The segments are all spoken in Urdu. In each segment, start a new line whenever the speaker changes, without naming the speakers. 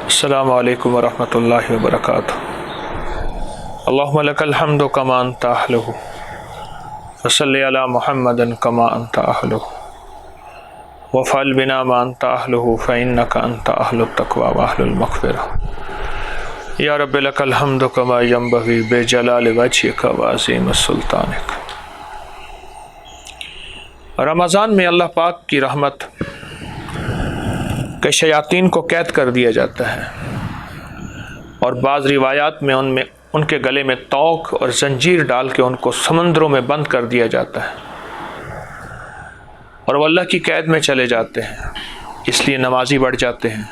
السلام علیکم ورحمۃ اللہ وبرکاتہ۔ اللہم لک الحمد کما انت اہلہ وصلی علی محمد کما انت اہلہ وفعل بنا ما انت اہلہ فانک انت اہل التقوی واہل المغفرہ۔ یا رب لک الحمد کما ینبغی بجلال وجہک وعظیم سلطانک۔ رمضان میں اللہ پاک کی رحمت کہ شیاطین کو قید کر دیا جاتا ہے، اور بعض روایات میں ان کے گلے میں توق اور زنجیر ڈال کے ان کو سمندروں میں بند کر دیا جاتا ہے، اور وہ اللہ کی قید میں چلے جاتے ہیں۔ اس لیے نمازی بڑھ جاتے ہیں،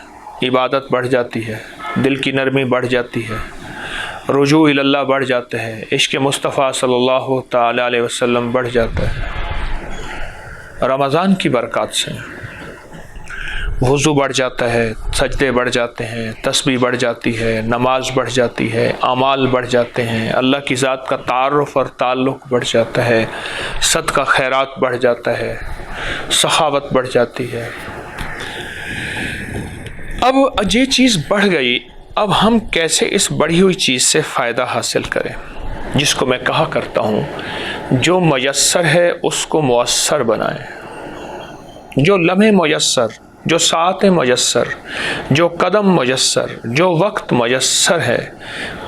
عبادت بڑھ جاتی ہے، دل کی نرمی بڑھ جاتی ہے، رجوع الی اللہ بڑھ جاتا ہے، عشق مصطفیٰ صلی اللہ تعالی علیہ وسلم بڑھ جاتا ہے۔ رمضان کی برکات سے وضو بڑھ جاتا ہے، سجدے بڑھ جاتے ہیں، تسبیح بڑھ جاتی ہے، نماز بڑھ جاتی ہے، اعمال بڑھ جاتے ہیں، اللہ کی ذات کا تعارف اور تعلق بڑھ جاتا ہے، صدقہ خیرات بڑھ جاتا ہے، سخاوت بڑھ جاتی ہے۔ اب یہ چیز بڑھ گئی، اب ہم کیسے اس بڑھی ہوئی چیز سے فائدہ حاصل کریں؟ جس کو میں کہا کرتا ہوں، جو میسر ہے اس کو مؤثر بنائیں۔ جو لمحے میسر، جو ساعت میسر، جو قدم میسر، جو وقت میسر ہے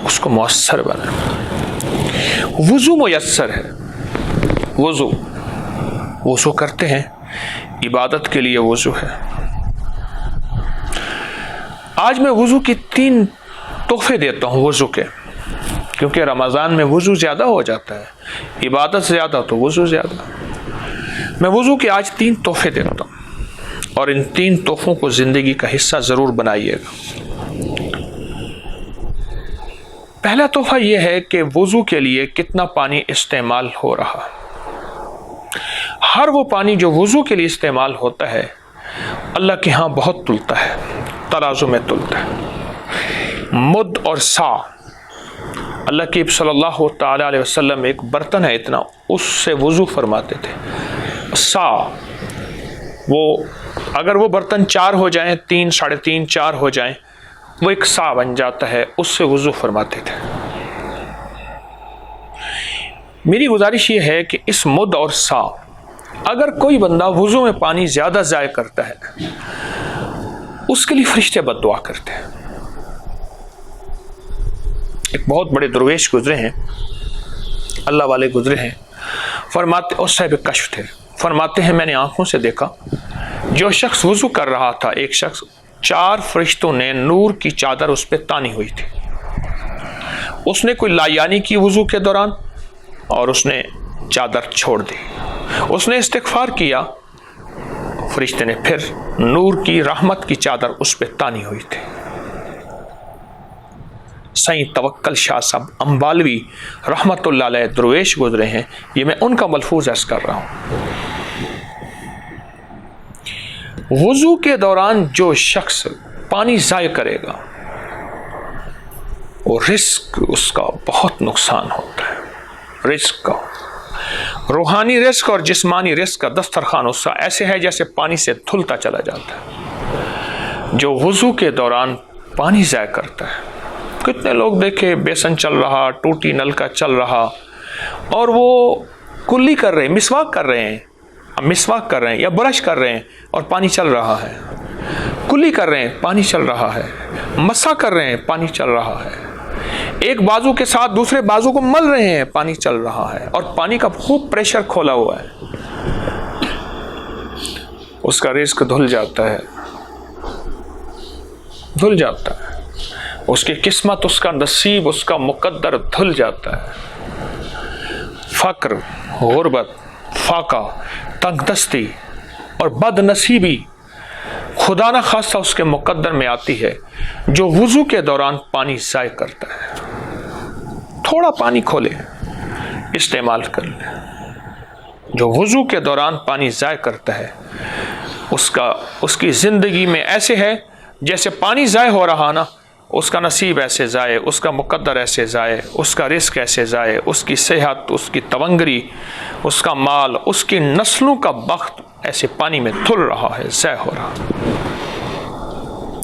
اس کو مؤثر بنائیں۔ وضو میسر ہے، وضو کرتے ہیں، عبادت کے لیے وضو ہے۔ آج میں وضو کی 3 تحفے دیتا ہوں وضو کے، کیونکہ رمضان میں وضو زیادہ ہو جاتا ہے، عبادت زیادہ تو وضو زیادہ۔ میں وضو کے آج 3 تحفے دیتا ہوں، اور ان 3 تحفوں کو زندگی کا حصہ ضرور بنائیے گا۔ پہلا تحفہ یہ ہے کہ وضو کے لیے کتنا پانی استعمال ہو رہا۔ ہر وہ پانی جو وضو کے لیے استعمال ہوتا ہے اللہ کے ہاں بہت تلتا ہے، ترازو میں تلتا ہے۔ مد اور سا، اللہ کے صلی اللہ تعالی علیہ وسلم ایک برتن ہے اتنا، اس سے وضو فرماتے تھے۔ سا، وہ اگر وہ برتن 4 ہو جائیں، 3، 3.5، 4 ہو جائیں، وہ ایک سا بن جاتا ہے، اس سے وضو فرماتے تھے۔ میری گزارش یہ ہے کہ اس مد اور سا، اگر کوئی بندہ وضو میں پانی زیادہ ضائع کرتا ہے اس کے لیے فرشتے بد دعا کرتے ہیں۔ ایک بہت بڑے درویش گزرے ہیں، اللہ والے گزرے ہیں، فرماتے، اور صاحب کشف تھے، فرماتے ہیں میں نے آنکھوں سے دیکھا جو شخص وضو کر رہا تھا، ایک شخص، 4 فرشتوں نے نور کی چادر اس پہ تانی ہوئی تھی۔ اس نے کوئی لایانی کی وضو کے دوران اور اس نے چادر چھوڑ دی، اس نے استغفار کیا، فرشتے نے پھر نور کی رحمت کی چادر اس پہ تانی ہوئی تھی۔ سائیں توکل شاہ صاحب امبالوی رحمت اللہ علیہ درویش گزرے ہیں، یہ میں ان کا ملفوظ عرض کر رہا ہوں۔ وضو کے دوران جو شخص پانی ضائع کرے گا وہ رزق اس کا بہت نقصان ہوتا ہے۔ رزق کا، روحانی رزق اور جسمانی رزق کا دسترخوان اس کا ایسے ہے جیسے پانی سے دھلتا چلا جاتا ہے۔ جو وضو کے دوران پانی ضائع کرتا ہے، کتنے لوگ دیکھے بیسن چل رہا، ٹوٹی نل کا چل رہا، اور وہ کلی کر رہے ہیں، مسواک کر رہے ہیں، یا برش کر رہے ہیں اور پانی چل رہا ہے، کلی کر رہے ہیں، پانی چل رہا ہے، مسا کر رہے ہیں، پانی چل رہا ہے، ایک بازو کے ساتھ دوسرے بازو کو مل رہے ہیں، پانی چل رہا ہے، اور پانی کا خوب پریشر کھولا ہوا ہے، اس کا رزق دھل جاتا ہے، اس کی قسمت، اس کا نصیب، اس کا مقدر دھل جاتا ہے۔ فقر، غربت، فاقہ، تنگ دستی اور بد نصیبی خدا نہ خواستہ اس کے مقدر میں آتی ہے جو وضو کے دوران پانی ضائع کرتا ہے۔ تھوڑا پانی کھولے، استعمال کر لے۔ جو وضو کے دوران پانی ضائع کرتا ہے اس کی زندگی میں ایسے ہے جیسے پانی ضائع ہو رہا نا، اس کا نصیب ایسے ضائع، اس کا مقدر ایسے ضائع، اس کا رزق ایسے ضائع، اس کی صحت، اس کی تونگری، اس کا مال، اس کی نسلوں کا بخت ایسے پانی میں دھل رہا ہے، ضائع ہو رہا۔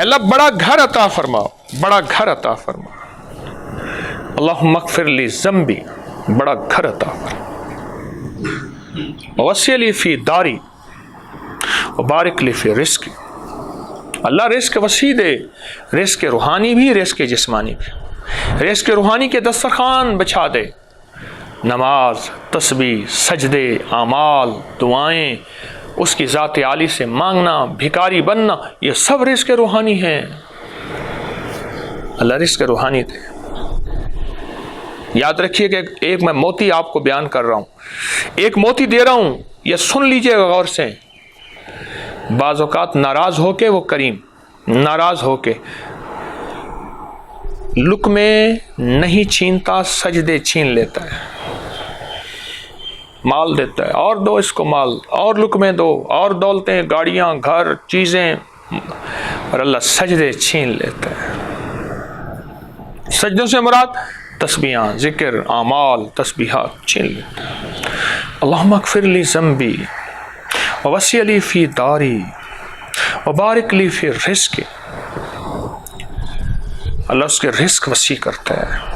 اللہ بڑا گھر عطا فرماؤ، بڑا گھر عطا فرماؤ۔ اللہم اغفر لی ذنبی، بڑا گھر عطا فرماؤ۔ وسع لی فی داری وبارک لی فی رزقی، اللہ رزق وسیع دے، رزق روحانی بھی، رزق جسمانی بھی۔ رزق روحانی کے دسترخوان بچھا دے، نماز، تسبیح، سجدے، اعمال، دعائیں، اس کی ذات عالی سے مانگنا، بھکاری بننا، یہ سب رزق روحانی ہیں۔ اللہ رزق روحانی دے۔ یاد رکھیے کہ ایک میں موتی آپ کو بیان کر رہا ہوں، ایک موتی دے رہا ہوں، یہ سن لیجئے غور سے۔ بعض اوقات ناراض ہو کے وہ کریم، ناراض ہو کے لقمے نہیں چھینتا، سجدے چھین لیتا ہے، مال دیتا ہے، اور دو اس کو مال، اور لقمے دو، اور دولتیں، گاڑیاں، گھر، چیزیں، اور اللہ سجدے چھین لیتا ہے۔ سجدوں سے مراد تسبیحاں، ذکر، اعمال، تسبیحات چھین لیتا ہے۔ اللہم اغفر لی ذنبی ووسع لی فی داری وبارک لی فی رزقی، اللہ اس کے رزق وسیع کرتا ہے۔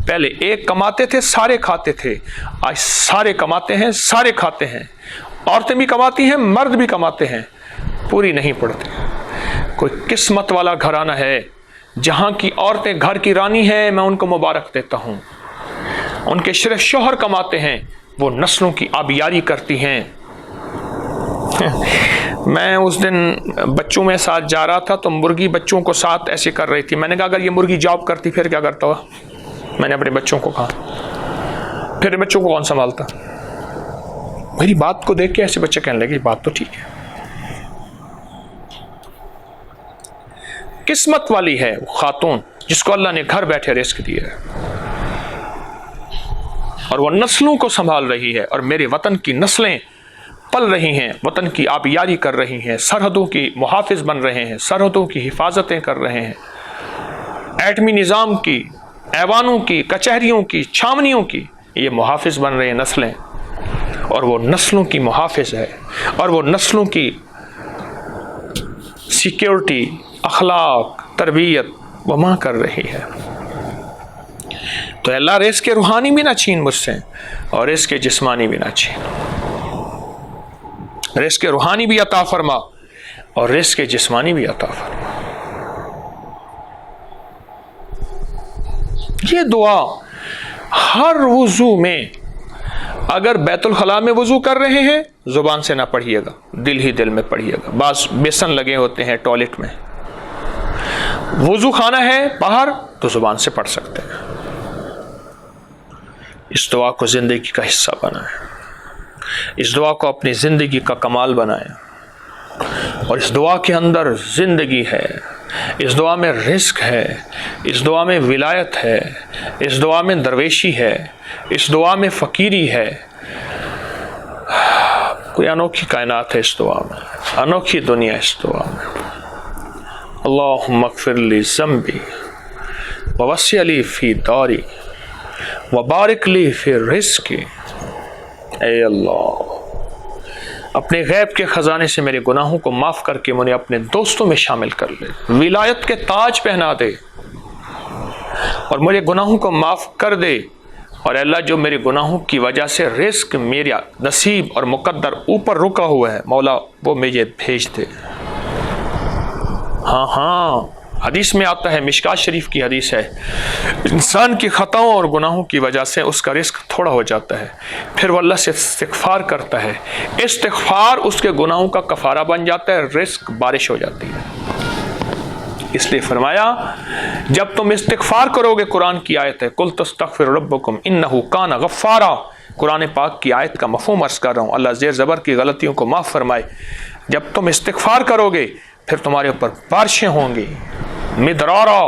پہلے ایک کماتے تھے، سارے کھاتے تھے، آج سارے کماتے ہیں، سارے کھاتے ہیں، عورتیں بھی کماتی ہیں، مرد بھی کماتے ہیں، پوری نہیں پڑتی۔ کوئی قسمت والا گھرانہ ہے جہاں کی عورتیں گھر کی رانی ہیں، میں ان کو مبارک دیتا ہوں۔ ان کے صرف شوہر کماتے ہیں، وہ نسلوں کی آبیاری کرتی ہیں۔ میں اس دن بچوں میں ساتھ جا رہا تھا تو مرغی بچوں کو ساتھ ایسے کر رہی تھی، میں نے کہا اگر یہ مرغی جاب کرتی پھر کیا کرتا ہوا؟ میں نے اپنے بچوں کو کہا، پھر بچوں کو کون سنبھالتا؟ میری بات کو دیکھ کے ایسے بچے کہنے لگے بات تو ٹھیک ہے۔ قسمت والی ہے وہ خاتون جس کو اللہ نے گھر بیٹھے رزق دیا ہے، اور وہ نسلوں کو سنبھال رہی ہے، اور میرے وطن کی نسلیں پل رہی ہیں، وطن کی آبیاری کر رہی ہیں، سرحدوں کی محافظ بن رہے ہیں، سرحدوں کی حفاظتیں کر رہے ہیں، ایٹمی نظام کی، ایوانوں کی، کچہریوں کی، چھاونیوں کی یہ محافظ بن رہے ہیں نسلیں، اور وہ نسلوں کی محافظ ہے، اور وہ نسلوں کی سیکیورٹی، اخلاق، تربیت وہ ماں کر رہی ہے۔ تو اللہ رزق روحانی بھی نہ چھین مجھ سے، اور رزق جسمانی بھی نہ چھین، رزق روحانی بھی عطا فرما اور رزق جسمانی بھی عطا فرما۔ یہ دعا ہر وضو میں، اگر بیت الخلاء میں وضو کر رہے ہیں زبان سے نہ پڑھیے گا، دل ہی دل میں پڑھیے گا۔ بعض بیسن لگے ہوتے ہیں ٹوائلٹ میں، وضو خانہ ہے باہر تو زبان سے پڑھ سکتے ہیں۔ اس دعا کو زندگی کا حصہ بنائیں، اس دعا کو اپنی زندگی کا کمال بنائیں، اور اس دعا کے اندر زندگی ہے، اس دعا میں رزق ہے، اس دعا میں ولایت ہے، اس دعا میں درویشی ہے، اس دعا میں فقیری ہے۔ کوئی انوکھی کائنات ہے اس دعا میں، انوکھی دنیا اس دعا میں۔ اللہم اغفر لی ذنبی ووسع لی فی داری وبارک لی فی رزقی۔ اے اللہ، اپنے غیب کے خزانے سے میرے گناہوں کو معاف کر کے مجھے اپنے دوستوں میں شامل کر لے، ولایت کے تاج پہنا دے، اور میرے گناہوں کو معاف کر دے، اور اللہ جو میرے گناہوں کی وجہ سے رزق میرا نصیب اور مقدر اوپر رکا ہوا ہے مولا وہ مجھے بھیج دے۔ ہاں حدیث میں آتا ہے، مشکات شریف کی حدیث ہے، انسان کی خطاؤں اور گناہوں کی وجہ سے اس کا رزق تھوڑا ہو جاتا ہے، پھر وہ اللہ سے استغفار کرتا ہے، استغفار اس کے گناہوں کا کفارہ بن جاتا ہے، رزق بارش ہو جاتی ہے۔ اس لیے فرمایا جب تم استغفار کرو گے، قرآن کی آیت ہے قُلْ تَسْتَغْفِرُ رَبَّكُمْ إِنَّهُ كَانَ غَفَّارًا، قرآن پاک کی آیت کا مفہوم عرض کر رہا ہوں، اللہ زیر زبر کی غلطیوں کو معاف فرمائے۔ جب تم استغفار کرو گے پھر تمہارے اوپر بارشیں ہوں گی، مدرارا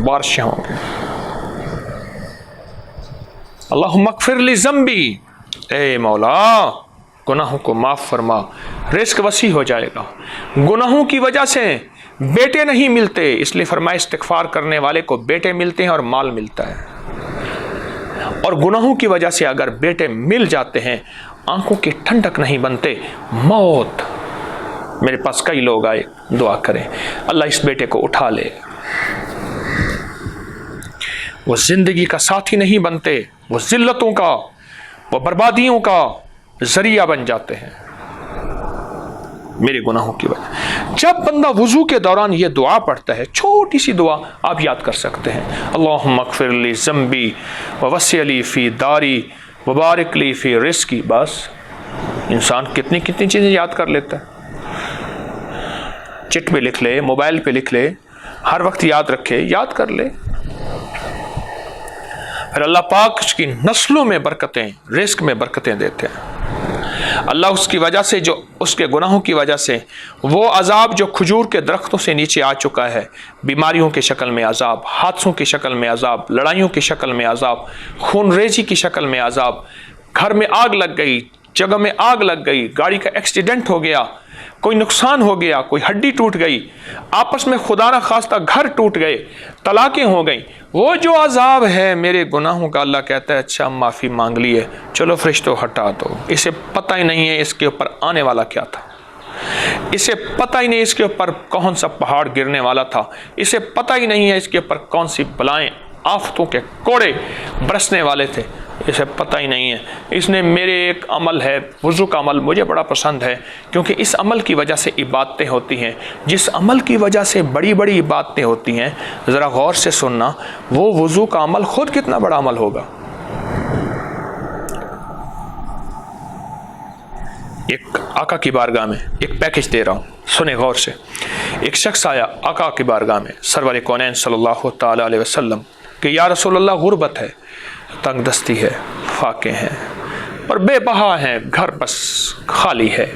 بارشیں ہوں گی۔ اللہم اغفر لی ذنبی، اے مولا گناہوں کو معاف فرما، رزق وسیع ہو جائے گا۔ گناہوں کی وجہ سے بیٹے نہیں ملتے، اس لیے فرمایا استغفار کرنے والے کو بیٹے ملتے ہیں اور مال ملتا ہے، اور گناہوں کی وجہ سے اگر بیٹے مل جاتے ہیں آنکھوں کی ٹھنڈک نہیں بنتے، موت میرے پاس کئی لوگ آئے، دعا کریں اللہ اس بیٹے کو اٹھا لے. وہ زندگی کا ساتھی نہیں بنتے، وہ ذلتوں کا، وہ بربادیوں کا ذریعہ بن جاتے ہیں میرے گناہوں کی وجہ. جب بندہ وضو کے دوران یہ دعا پڑھتا ہے، چھوٹی سی دعا آپ یاد کر سکتے ہیں، اللہم اغفر لی ذنبی ووسع لی فی داری وبارک لی فی رزقی. بس انسان کتنی چیزیں یاد کر لیتا ہے. چٹ پہ لکھ لے، موبائل پہ لکھ لے، ہر وقت یاد رکھے، یاد کر لے. پھر اللہ پاک اس کی نسلوں میں برکتیں، رزق میں برکتیں دیتے ہیں. اللہ اس کی وجہ سے، جو اس کے گناہوں کی وجہ سے وہ عذاب جو کھجور کے درختوں سے نیچے آ چکا ہے، بیماریوں کی شکل میں عذاب، حادثوں کی شکل میں عذاب، لڑائیوں کی شکل میں عذاب، خون ریزی کی شکل میں عذاب، گھر میں آگ لگ گئی، جگہ میں آگ لگ گئی، گاڑی کا ایکسیڈنٹ ہو گیا، کوئی نقصان ہو گیا، کوئی ہڈی ٹوٹ گئی، آپس میں خدا نہ خواستہ گھر ٹوٹ گئے، طلاقیں ہو گئیں، وہ جو عذاب ہے میرے گناہوں کا، اللہ کہتا ہے اچھا معافی مانگ لی ہے، چلو فرشتوں ہٹا دو. اسے پتہ ہی نہیں ہے اس کے اوپر آنے والا کیا تھا، اسے پتہ ہی نہیں اس کے اوپر کون سا پہاڑ گرنے والا تھا، اسے پتہ ہی نہیں ہے اس کے اوپر کون سی بلائیں، آفتوں کے کوڑے برسنے والے تھے، اسے پتہ ہی نہیں ہے. اس نے میرے ایک عمل ہے، وضو کا عمل، مجھے بڑا پسند ہے کیونکہ اس عمل کی وجہ سے عبادتیں ہوتی ہیں. جس عمل کی وجہ سے بڑی بڑی عبادتیں ہوتی ہیں، ذرا غور سے سننا، وہ وضو کا عمل خود کتنا بڑا عمل ہوگا. ایک آقا کی بارگاہ میں ایک پیکج دے رہا ہوں، سنیں غور سے. ایک شخص آیا آقا کی بارگاہ میں سرور کونین صلی اللہ تعالی علیہ وسلم کہ یا رسول اللہ غربت ہے، تنگ دستی ہے، فاقے ہیں اور بے بہا ہیں، گھر بس خالی ہے،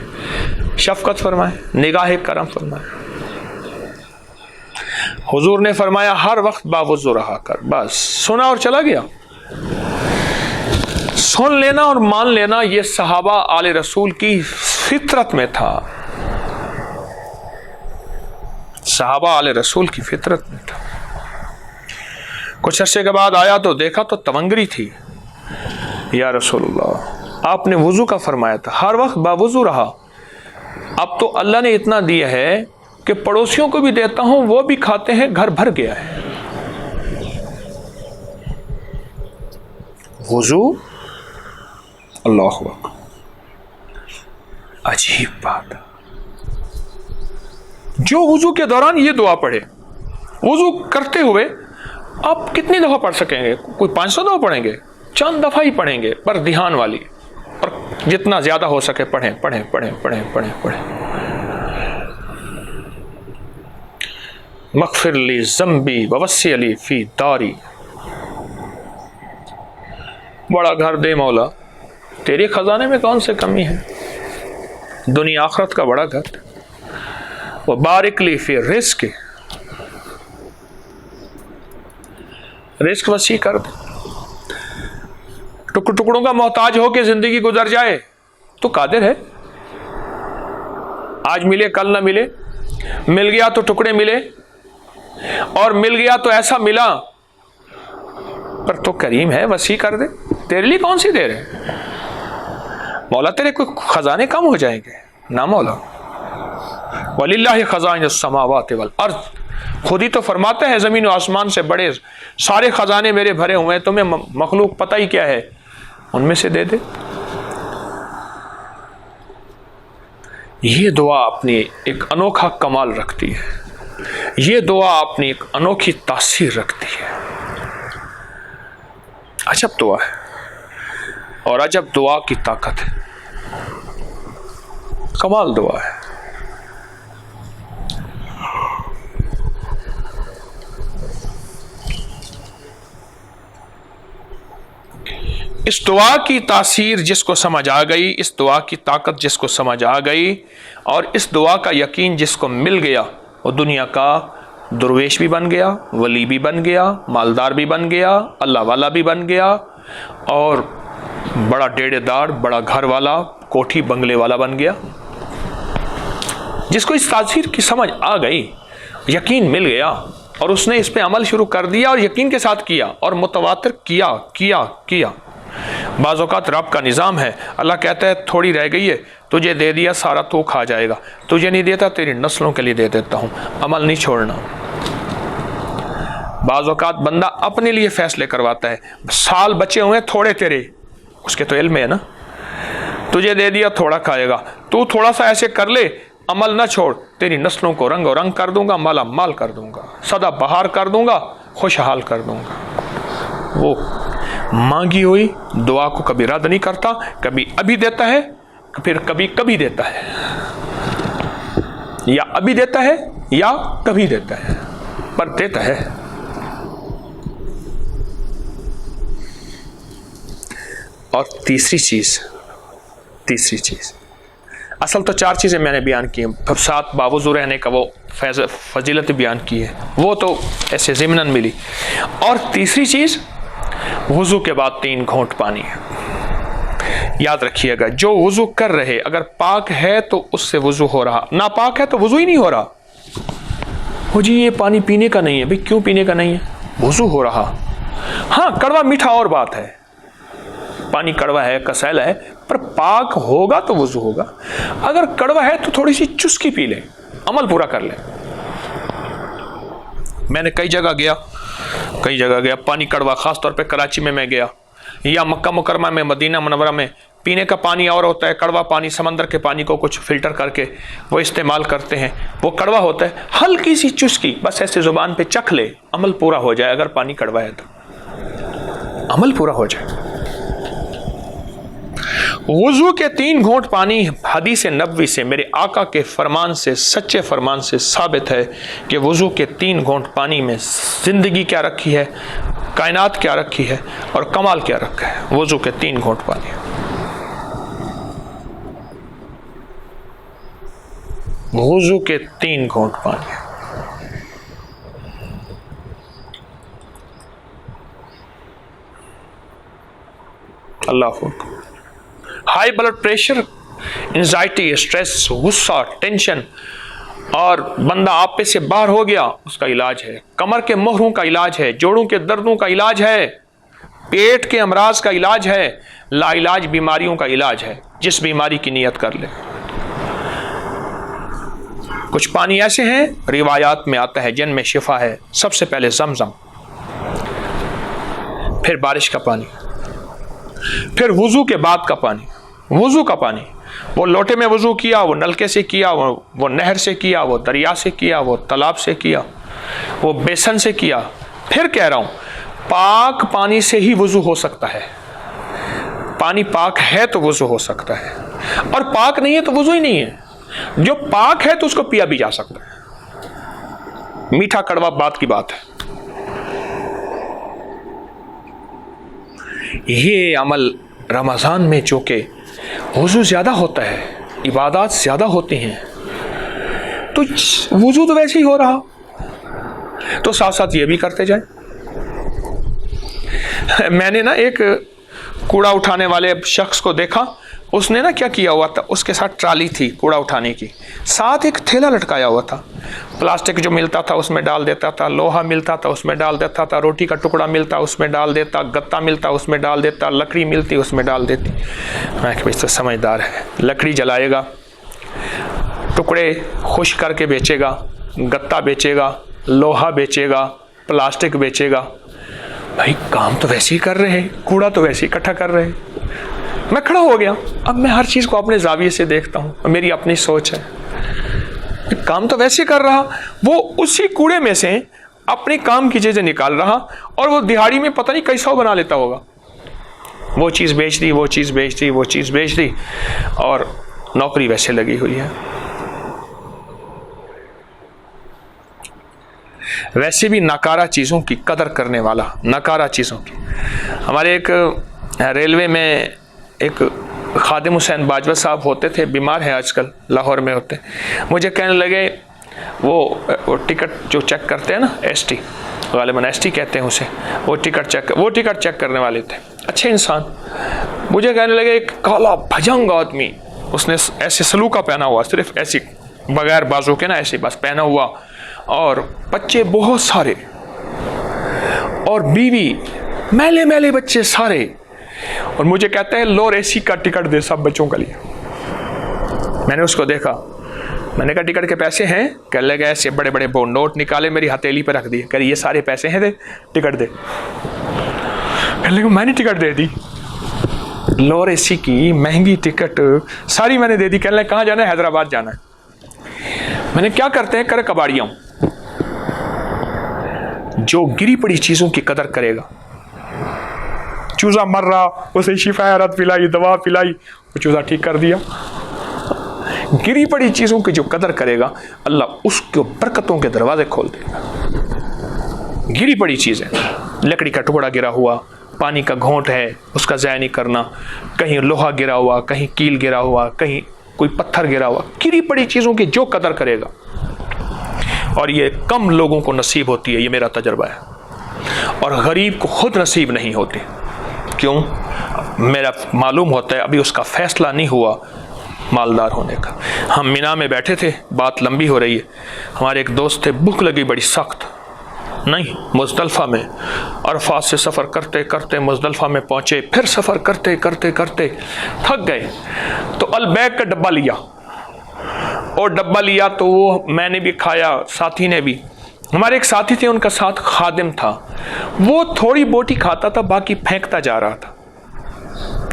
شفقت فرمائے، نگاہ کرم فرمائے. حضور نے فرمایا ہر وقت باوضو رہا کر. بس سنا اور چلا گیا. سن لینا اور مان لینا یہ صحابہ آل رسول کی فطرت میں تھا، صحابہ آل رسول کی فطرت میں تھا. کچھ عرصے کے بعد آیا تو دیکھا تو تونگری تھی. یا رسول اللہ آپ نے وضو کا فرمایا تھا، ہر وقت باوضو رہا، اب تو اللہ نے اتنا دیا ہے کہ پڑوسیوں کو بھی دیتا ہوں، وہ بھی کھاتے ہیں، گھر بھر گیا ہے. وضو، اللہ اکبر، عجیب بات. جو وضو کے دوران یہ دعا پڑھے، وضو کرتے ہوئے آپ کتنی دفعہ پڑھ سکیں گے؟ کوئی 500 دفعہ پڑھیں گے؟ چند دفعہ ہی پڑھیں گے، پر دھیان والی، اور جتنا زیادہ ہو سکے پڑھیں پڑھیں پڑھیں پڑھیں پڑھیں پڑھیں. مغفر لی ذنبی ووسع لی فی داری. بڑا گھر دے مولا، تیرے خزانے میں کون سے کمی ہے، دنیا آخرت کا بڑا گھر. وبارک لی فی رزق، رزق وسیع کر دے. ٹکڑوں کا محتاج ہو کے زندگی گزر جائے تو قادر ہے. آج ملے کل نہ ملے، مل گیا تو ٹکڑے ملے، اور مل گیا تو ایسا ملا، پر تو کریم ہے، وسیع کر دے. تیرے لیے کون سی دیر ہے مولا، تیرے کوئی خزانے کم ہو جائیں گے؟ نہ مولا. وَلِلَّهِ خَزَائِنُ السَّمَاوَاتِ وَالْأَرْضِ، خود ہی تو فرماتا ہے زمین و آسمان سے بڑے سارے خزانے میرے بھرے ہوئے ہیں، تمہیں مخلوق پتہ ہی کیا ہے، ان میں سے دے دے. یہ دعا اپنی ایک انوکھا کمال رکھتی ہے، یہ دعا اپنی ایک انوکھی تاثیر رکھتی ہے. عجب دعا ہے اور عجب دعا کی طاقت ہے، کمال دعا ہے. اس دعا کی تاثیر جس کو سمجھ آ گئی، اس دعا کی طاقت جس کو سمجھ آ گئی، اور اس دعا کا یقین جس کو مل گیا، وہ دنیا کا درویش بھی بن گیا، ولی بھی بن گیا، مالدار بھی بن گیا، اللہ والا بھی بن گیا، اور بڑا ڈیڑے دار، بڑا گھر والا، کوٹھی بنگلے والا بن گیا. جس کو اس تاثیر کی سمجھ آ گئی، یقین مل گیا، اور اس نے اس پہ عمل شروع کر دیا اور یقین کے ساتھ کیا اور متواتر کیا. بعض اوقات رب کا نظام ہے، اللہ کہتا ہے تھوڑی رہ گئی ہے، تجھے دے دیا سارا تو کھا جائے گا، تجھے نہیں دیتا تیری نسلوں کے لیے دے دیتا ہوں، عمل نہیں چھوڑنا۔ بعض اوقات بندہ اپنے لیے فیصلے کرواتا ہے، سال بچے ہوئے تھوڑے تیرے، اس کے تو علم ہے نا، تجھے دے دیا تھوڑا کھائے گا، تو تھوڑا سا ایسے کر لے، عمل نہ چھوڑ، تیری نسلوں کو رنگ و رنگ کر دوں گا، مالا مال کر دوں گا، سدا بہار کر دوں گا، خوشحال کر دوں گا۔ وہ مانگی ہوئی دعا کو کبھی رد نہیں کرتا، کبھی ابھی دیتا ہے، پھر کبھی کبھی دیتا ہے، یا ابھی دیتا ہے یا کبھی دیتا ہے، پر دیتا ہے۔ اور تیسری چیز، اصل تو 4 چیزیں میں نے بیان کی ہیں، ساتھ باوضو رہنے کا وہ فضیلت بیان کی ہے، وہ تو ایسے ضمناً ملی۔ اور تیسری چیز، وضو کے بعد 3 گھونٹ پانی ہے۔ یاد رکھیے گا، جو وضو کر رہے اگر پاک ہے تو اس سے وضو ہو رہا، ناپاک ہے تو وضو ہی نہیں ہو رہا۔ ہو جی یہ پانی پینے کا نہیں ہے، بھئی کیوں پینے کا نہیں ہے؟ وضو ہو رہا۔ ہاں کڑوا میٹھا اور بات ہے، پانی کڑوا ہے، کسیلا ہے، پر پاک ہوگا تو وضو ہوگا۔ اگر کڑوا ہے تو تھوڑی سی چسکی پی لے، عمل پورا کر لے۔ میں نے کئی جگہ گیا پانی کڑوا، خاص طور پہ کراچی میں گیا، یا مکہ مکرمہ میں، مدینہ منورہ میں، پینے کا پانی اور ہوتا ہے، کڑوا پانی سمندر کے پانی کو کچھ فلٹر کر کے وہ استعمال کرتے ہیں، وہ کڑوا ہوتا ہے، ہلکی سی چسکی بس ایسے زبان پہ چکھ لے، عمل پورا ہو جائے۔ اگر پانی کڑوا ہے تو عمل پورا ہو جائے۔ وضو کے 3 گھونٹ پانی حدیث نبوی سے، میرے آقا کے فرمان سے، سچے فرمان سے ثابت ہے کہ وضو کے 3 گھونٹ پانی میں زندگی کیا رکھی ہے، کائنات کیا رکھی ہے، اور کمال کیا رکھا ہے۔ وضو کے 3 گھونٹ پانی، وضو کے 3 گھونٹ پانی۔ اللہ اکبر۔ High blood pressure, anxiety, stress, غصہ، ٹینشن، اور بندہ آپ پہ سے باہر ہو گیا، اس کا علاج ہے۔ کمر کے مہروں کا علاج ہے، جوڑوں کے دردوں کا علاج ہے، پیٹ کے امراض کا علاج ہے، لا علاج بیماریوں کا علاج ہے، جس بیماری کی نیت کر لے۔ کچھ پانی ایسے ہیں روایات میں آتا ہے جن میں شفا ہے۔ سب سے پہلے زمزم، پھر بارش کا پانی، پھر وضو کے بعد کا پانی۔ وضو کا پانی، وہ لوٹے میں وضو کیا، وہ نلکے سے کیا، وہ نہر سے کیا، وہ دریا سے کیا، وہ تالاب سے کیا، وہ بیسن سے کیا۔ پھر کہہ رہا ہوں، پاک پانی سے ہی وضو ہو سکتا ہے۔ پانی پاک ہے تو وضو ہو سکتا ہے، اور پاک نہیں ہے تو وضو ہی نہیں ہے۔ جو پاک ہے تو اس کو پیا بھی جا سکتا ہے۔ میٹھا کڑوا بات کی بات ہے۔ یہ عمل رمضان میں چونکہ وضو زیادہ ہوتا ہے، عبادات زیادہ ہوتی ہیں، تو وضو تو ویسے ہی ہو رہا، تو ساتھ ساتھ یہ بھی کرتے جائیں۔ میں نے نا ایک کوڑا اٹھانے والے شخص کو دیکھا، اس نے نا کیا کیا ہوا تھا، اس کے ساتھ ٹرالی تھی کوڑا اٹھانے کی، ساتھ ایک تھیلا لٹکایا ہوا تھا، پلاسٹک جو ملتا تھا اس میں ڈال دیتا تھا، لوہا ملتا تھا اس میں ڈال دیتا تھا، روٹی کا ٹکڑا ملتا اس میں ڈال دیتا، گتا ملتا اس میں ڈال دیتا، لکڑی ملتی اس میں ڈال دیتی۔ میں کہ بھائی تو سمجھدار ہے، لکڑی جلائے گا، ٹکڑے خشک کر کے بیچے گا، گتا بیچے گا، لوہا بیچے گا، پلاسٹک بیچے گا۔ بھائی کام تو ویسے ہی کر رہے، کوڑا تو ویسے ہی اکٹھا کر رہے۔ میں کھڑا ہو گیا، اب میں ہر چیز کو اپنے زاویے سے دیکھتا ہوں، میری اپنی سوچ ہے، کام تو ویسے کر رہا، وہ اسی کوڑے میں سے اپنے کام کی چیزیں نکال رہا، اور وہ دہاڑی میں پتہ نہیں کیسا بنا لیتا ہوگا، وہ چیز بیچ دی، وہ چیز بیچ دی، وہ چیز بیچ دی، اور نوکری ویسے لگی ہوئی ہے۔ ویسے بھی ناکارہ چیزوں کی قدر کرنے والا، ناکارہ چیزوں کی۔ ہمارے ایک ریلوے میں ایک خادم حسین باجوہ صاحب ہوتے تھے، بیمار ہیں آج کل، لاہور میں ہوتے، مجھے کہنے لگے وہ ٹکٹ جو چیک کرتے ہیں نا، ایس ٹی، غالباً ایس ٹی کہتے ہیں اسے، وہ ٹکٹ چیک کرنے والے تھے، اچھے انسان، مجھے کہنے لگے ایک کالا بھجنگ آدمی، اس نے ایسے سلوکا پہنا ہوا، صرف ایسی بغیر بازو کے نا، ایسے بس پہنا ہوا، اور بچے بہت سارے، اور بیوی، میلے میلے بچے سارے، اور مجھے کہتے ہیں لور اے سی کا ٹکٹ دے سب بچوں کے لیے۔ میں نے اس کو دیکھا, میں نے کہا ٹکٹ کے پیسے ہیں؟ کہنے لگا ایسے بڑے بڑے نوٹ نکالے, میری ہتھیلی پہ رکھ دیے, کہ یہ سارے پیسے ہیں, دے ٹکٹ دے. کہنے لگا میں نے ٹکٹ دے دی, لور اے سی کی مہنگی ٹکٹ ساری میں نے دے دی. کہنے لگا کہاں جانا ہے؟ حیدرآباد جانا ہے. میں نے کیا کرتے ہیں, کرے کباڑیاں. جو گری پڑی چیزوں کی قدر کرے گا, چوزا مر رہا, اسے شفا رت پلائی, دوا پلائی, وہ چوزا ٹھیک کر دیا. گری پڑی چیزوں کی جو قدر کرے گا, اللہ اس کو برکتوں کے دروازے کھول دے گا. گری پڑی چیزیں, لکڑی کا ٹکڑا گرا ہوا, پانی کا گھونٹ ہے, اس کا ضائع نہیں کرنا, کہیں لوہا گرا ہوا, کہیں کیل گرا ہوا, کہیں کوئی پتھر گرا ہوا, گری پڑی چیزوں کی جو قدر کرے گا. اور یہ کم لوگوں کو نصیب ہوتی ہے, یہ میرا تجربہ ہے. اور غریب کو خود نصیب نہیں ہوتی. کیوں؟ میرا معلوم ہوتا ہے ابھی اس کا فیصلہ نہیں ہوا مالدار ہونے کا. ہم مینا میں بیٹھے تھے, بات لمبی ہو رہی ہے. ہمارے ایک دوست تھے, بھوک لگی بڑی سخت, نہیں مزدلفہ میں, عرفات سے سفر کرتے کرتے مزدلفہ میں پہنچے, پھر سفر کرتے کرتے کرتے تھک گئے, تو البیک کا ڈبہ لیا, اور ڈبہ لیا تو وہ میں نے بھی کھایا, ساتھی نے بھی. ہمارے ایک ساتھی تھے, ان کا ساتھ خادم تھا, وہ تھوڑی بوٹی کھاتا تھا, باقی پھینکتا جا رہا تھا.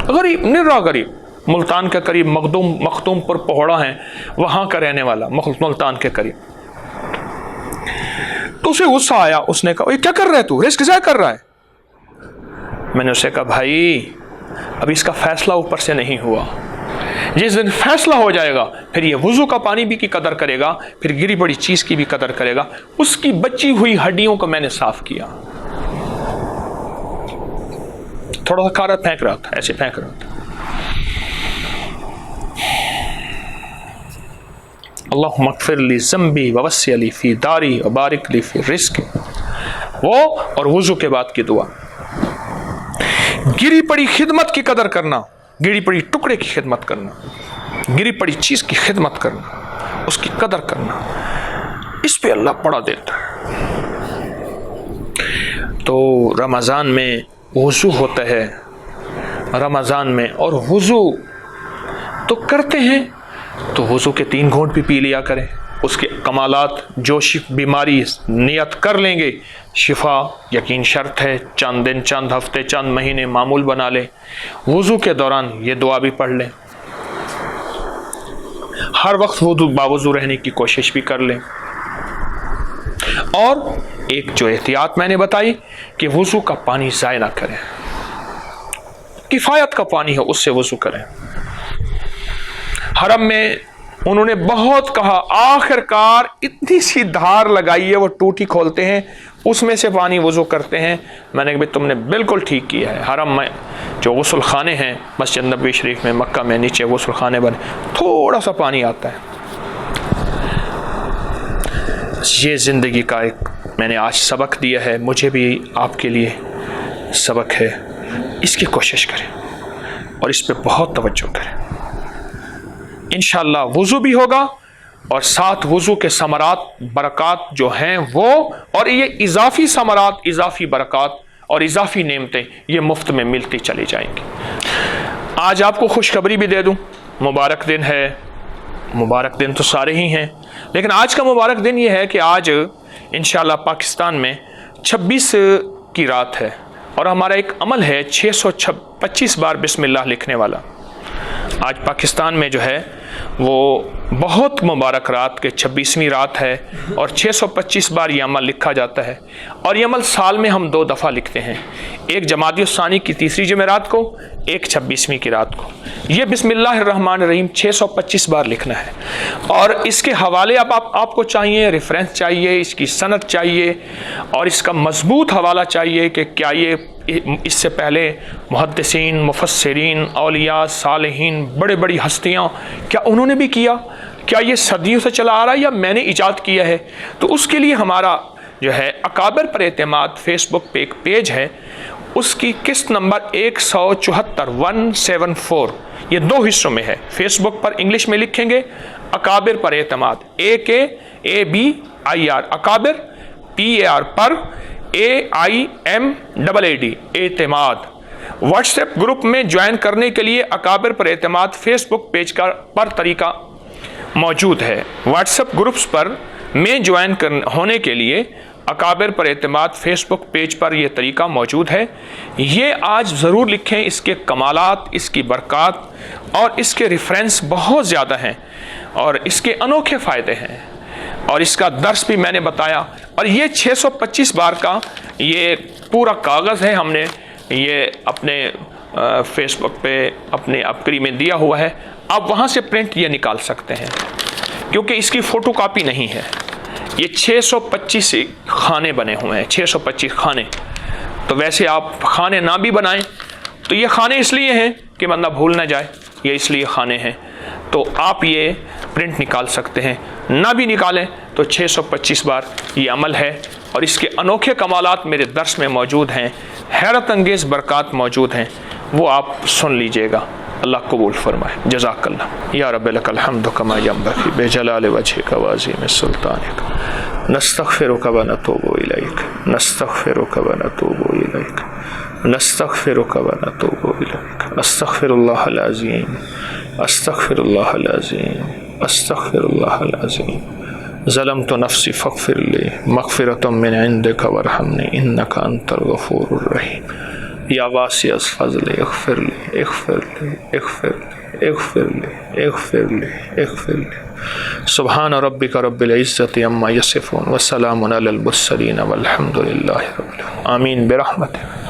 غریب, نرا غریب, ملتان کے قریب مختوم پر پہوڑا ہے, وہاں کا رہنے والا, ملتان کے قریب. تو اسے غصہ آیا, اس نے کہا کیا کر رہا ہے تو, رزق ضائع کر رہا ہے. میں نے اسے کہا بھائی ابھی اس کا فیصلہ اوپر سے نہیں ہوا, جس دن فیصلہ ہو جائے گا پھر یہ وضو کا پانی بھی کی قدر کرے گا, پھر گری بڑی چیز کی بھی قدر کرے گا. اس کی بچی ہوئی ہڈیوں کو میں نے صاف کیا, تھوڑا سا کھارا پھینک رہا تھا, ایسے پھینک رہا تھا. اللہم اغفر لی ذنبی ووسع لی فی داری وبارک لی فی رزقی. وہ اور وضو کے بعد کی دعا. گری پڑی خدمت کی قدر کرنا, گری پڑی ٹکڑے کی خدمت کرنا, گری پڑی چیز کی خدمت کرنا, اس کی قدر کرنا, اس پہ اللہ بڑا دیتا ہے. تو رمضان میں وضو ہوتا ہے, رمضان میں, اور وضو تو کرتے ہیں تو وضو کے 3 گھونٹ بھی پی لیا کریں. اس کے کمالات, جو بیماری نیت کر لیں گے شفا یقین شرط ہے, چند دن, چند ہفتے, چند مہینے معمول بنا لیں. وضو کے دوران یہ دعا بھی پڑھ لیں, ہر وقت باوضو رہنے کی کوشش بھی کر لیں. اور ایک جو احتیاط میں نے بتائی کہ وضو کا پانی ضائع نہ کریں, کفایت کا پانی ہو اس سے وضو کریں. حرم میں انہوں نے بہت کہا, آخر کار اتنی سی دھار لگائی ہے, وہ ٹوٹی کھولتے ہیں, اس میں سے پانی وضو کرتے ہیں. میں نے کہا تم نے بالکل ٹھیک کیا ہے. حرم میں جو غسل خانے ہیں, مسجد نبوی شریف میں, مکہ میں, نیچے غسل خانے بنے, تھوڑا سا پانی آتا ہے. یہ زندگی کا ایک میں نے آج سبق دیا ہے, مجھے بھی آپ کے لیے سبق ہے. اس کی کوشش کریں اور اس پہ بہت توجہ کریں. انشاءاللہ وضو بھی ہوگا, اور ساتھ وضو کے ثمرات, برکات جو ہیں وہ, اور یہ اضافی ثمرات, اضافی برکات اور اضافی نعمتیں یہ مفت میں ملتی چلی جائیں گی. آج آپ کو خوشخبری بھی دے دوں, مبارک دن ہے. مبارک دن تو سارے ہی ہیں, لیکن آج کا مبارک دن یہ ہے کہ آج انشاءاللہ پاکستان میں 26 کی رات ہے, اور ہمارا ایک عمل ہے 625 بار بسم اللہ لکھنے والا. آج پاکستان میں جو ہے وہ بہت مبارک رات کے 26ویں رات ہے, اور 625 بار یہ عمل لکھا جاتا ہے. اور یہ عمل سال میں ہم 2 دفعہ لکھتے ہیں, ایک جمادی الثانی کی 3ری جمعرات کو, ایک 26ویں کی رات کو. یہ بسم اللہ الرحمن الرحیم 625 بار لکھنا ہے. اور اس کے حوالے اب آپ کو چاہیے, ریفرنس چاہیے, اس کی سند چاہیے, اور اس کا مضبوط حوالہ چاہیے کہ کیا یہ اس سے پہلے محدثین, مفسرین, اولیاء, صالحین, بڑے بڑی ہستیاں, کیا انہوں نے بھی کیا, کیا یہ صدیوں سے چلا آ رہا ہے یا میں نے ایجاد کیا ہے. تو اس کے لیے ہمارا جو ہے اکابر پر اعتماد فیس بک پہ ایک پیج ہے, اس کی قسط نمبر 174 174, یہ 2 حصوں میں ہے. فیس بک پر انگلش میں لکھیں گے اکابر پر اعتماد, AKABIR, اکابر, PAR پر, AIMAAD, اعتماد. واٹس ایپ گروپ میں جوائن کرنے کے لیے اکابر پر اعتماد فیس بک پیج پر طریقہ موجود ہے۔ واٹس ایپ گروپس پر میں جوائن ہونے کے لیے اکابر پر اعتماد فیس بک پیج پر یہ طریقہ موجود ہے۔ یہ آج ضرور لکھیں، اس کے کمالات، اس کی برکات اور اس کے ریفرنس بہت زیادہ ہیں اور اس کے انوکھے فائدے ہیں، اور اس کا درس بھی میں نے بتایا۔ اور یہ 625 بار کا یہ پورا کاغذ ہے، ہم نے یہ اپنے فیس بک پہ اپنے اپکری میں دیا ہوا ہے، آپ وہاں سے پرنٹ یہ نکال سکتے ہیں کیونکہ اس کی فوٹو کاپی نہیں ہے۔ یہ 625 خانے بنے ہوئے ہیں، 625 خانے۔ تو ویسے آپ خانے نہ بھی بنائیں تو یہ خانے اس لیے ہیں کہ بندہ بھول نہ جائے، یہ اس لیے خانے ہیں، تو آپ یہ پرنٹ نکال سکتے ہیں۔ نہ بھی نکالیں تو 625 بار یہ عمل ہے، اور اس کے انوکھے کمالات میرے درس میں موجود ہیں، حیرت انگیز برکات موجود ہیں، وہ آپ سن لیجئے گا۔ اللہ قبول فرمائے۔ جزاک اللہ۔ یا رب لک الحمد کما ینبغی بجلال وجهک وعظیم سلطانک، نستغفرک ونتوب الیک، نستغفرک ونتوب الیک، نستغفرک ونتوب الیک۔ استغفر اللہ العظیم، استغفر اللہ العظیم، استغفر اللہ العظیم۔ ظلمت نفسی فاغفر لی مغفرۃ من عندک وارحمنی انک انت الغفور الرحیم۔ یا واسع الفضل اغفر لی، اغفر لی، اغفر لی، اغفر لی، اغفر لی، اغفر لی۔ سبحان ربک رب العزۃ عما یصفون وسلام علی المرسلین والحمد للہ رب العالمین۔ آمین برحمتک۔